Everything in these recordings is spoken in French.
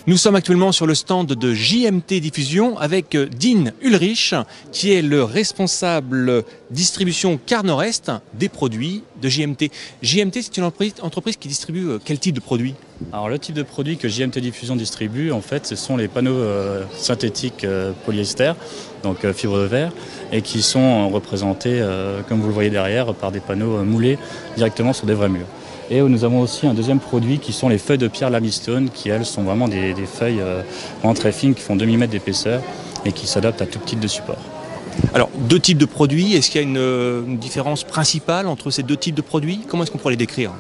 Nous sommes actuellement sur le stand de JMT Diffusion avec Dean Ulrich, qui est le responsable distribution Car Nord-Est des produits de JMT. JMT, c'est une entreprise qui distribue quel type de produits? Alors le type de produit que JMT Diffusion distribue, en fait, ce sont les panneaux synthétiques polyester, donc fibre de verre, et qui sont représentés, comme vous le voyez derrière, par des panneaux moulés directement sur des vrais murs. Et nous avons aussi un deuxième produit qui sont les feuilles de pierre limestone, qui elles sont vraiment des feuilles vraiment très fines, qui font 2 mm d'épaisseur et qui s'adaptent à tout type de support. Alors, deux types de produits, est-ce qu'il y a une différence principale entre ces deux types de produits? Comment est-ce qu'on pourrait les décrire?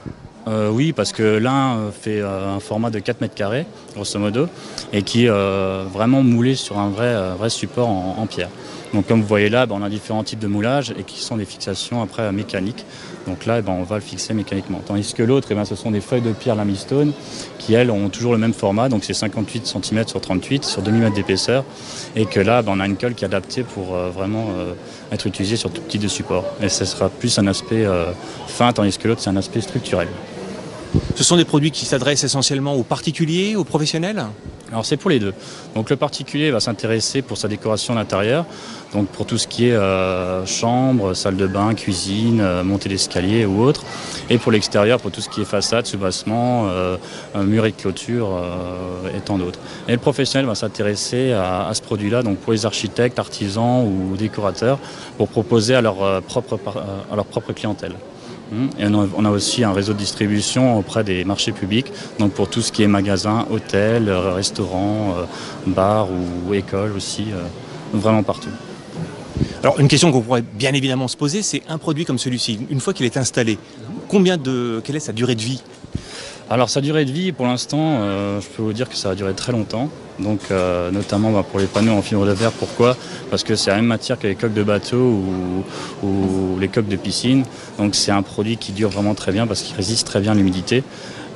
Oui, parce que l'un fait un format de 4 mètres carrés, grosso modo, et qui est vraiment moulé sur un vrai support en pierre. Donc comme vous voyez là, on a différents types de moulages et qui sont des fixations après mécaniques. Donc là, on va le fixer mécaniquement. Tandis que l'autre, ce sont des feuilles de pierre limestone qui, elles, ont toujours le même format. Donc c'est 58 cm sur 38, sur 2 mm d'épaisseur. Et que là, on a une colle qui est adaptée pour vraiment être utilisée sur tout type de support. Et ce sera plus un aspect fin, tandis que l'autre, c'est un aspect structurel. Ce sont des produits qui s'adressent essentiellement aux particuliers, aux professionnels? Alors c'est pour les deux. Donc le particulier va s'intéresser pour sa décoration d'intérieur, donc pour tout ce qui est chambre, salle de bain, cuisine, montée d'escalier ou autre. Et pour l'extérieur, pour tout ce qui est façade, soubassement, mur et clôture et tant d'autres. Et le professionnel va s'intéresser à ce produit-là, donc pour les architectes, artisans ou décorateurs, pour proposer à leur propre clientèle. Et on a aussi un réseau de distribution auprès des marchés publics, donc pour tout ce qui est magasin, hôtel, restaurant, bar ou école aussi, vraiment partout. Alors une question qu'on pourrait bien évidemment se poser, c'est un produit comme celui-ci, une fois qu'il est installé, quelle est sa durée de vie? Alors sa durée de vie, pour l'instant, je peux vous dire que ça va durer très longtemps. Donc notamment pour les panneaux en fibre de verre. Pourquoi? Parce que c'est la même matière que les coques de bateau ou les coques de piscine. Donc c'est un produit qui dure vraiment très bien parce qu'il résiste très bien à l'humidité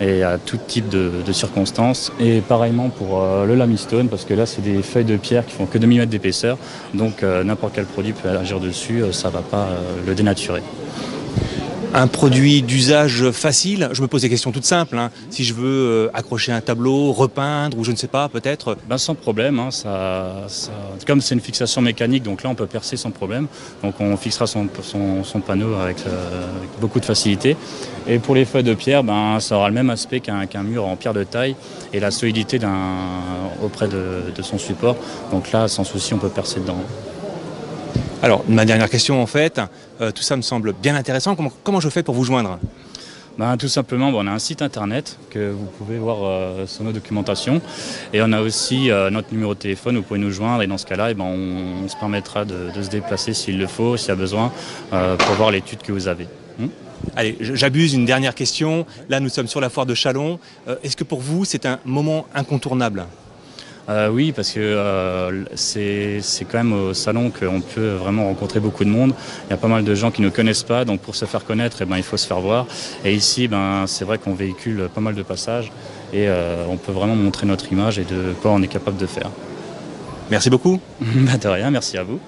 et à tout type de circonstances. Et pareillement pour le limestone, parce que là c'est des feuilles de pierre qui font que 2 mm d'épaisseur. Donc n'importe quel produit peut agir dessus, ça ne va pas le dénaturer. Un produit d'usage facile, je me pose des questions toutes simples, si je veux accrocher un tableau, repeindre ou je ne sais pas peut-être. Sans problème, comme c'est une fixation mécanique, donc là on peut percer sans problème, donc on fixera son panneau avec beaucoup de facilité. Et pour les feuilles de pierre, ça aura le même aspect qu'un mur en pierre de taille et la solidité auprès de son support, donc là sans souci on peut percer dedans. Alors, ma dernière question en fait, tout ça me semble bien intéressant. Comment je fais pour vous joindre? Tout simplement, on a un site internet que vous pouvez voir sur nos documentations. Et on a aussi notre numéro de téléphone, vous pouvez nous joindre. Et dans ce cas-là, on se permettra de se déplacer s'il le faut, s'il y a besoin, pour voir l'étude que vous avez. Allez, j'abuse, une dernière question. Là, nous sommes sur la foire de Châlons. Est-ce que pour vous, c'est un moment incontournable? Oui, parce que c'est quand même au salon qu'on peut vraiment rencontrer beaucoup de monde. Il y a pas mal de gens qui ne nous connaissent pas, donc pour se faire connaître, il faut se faire voir. Et ici, c'est vrai qu'on véhicule pas mal de passages et on peut vraiment montrer notre image et de quoi on est capable de faire. Merci beaucoup. De rien, merci à vous.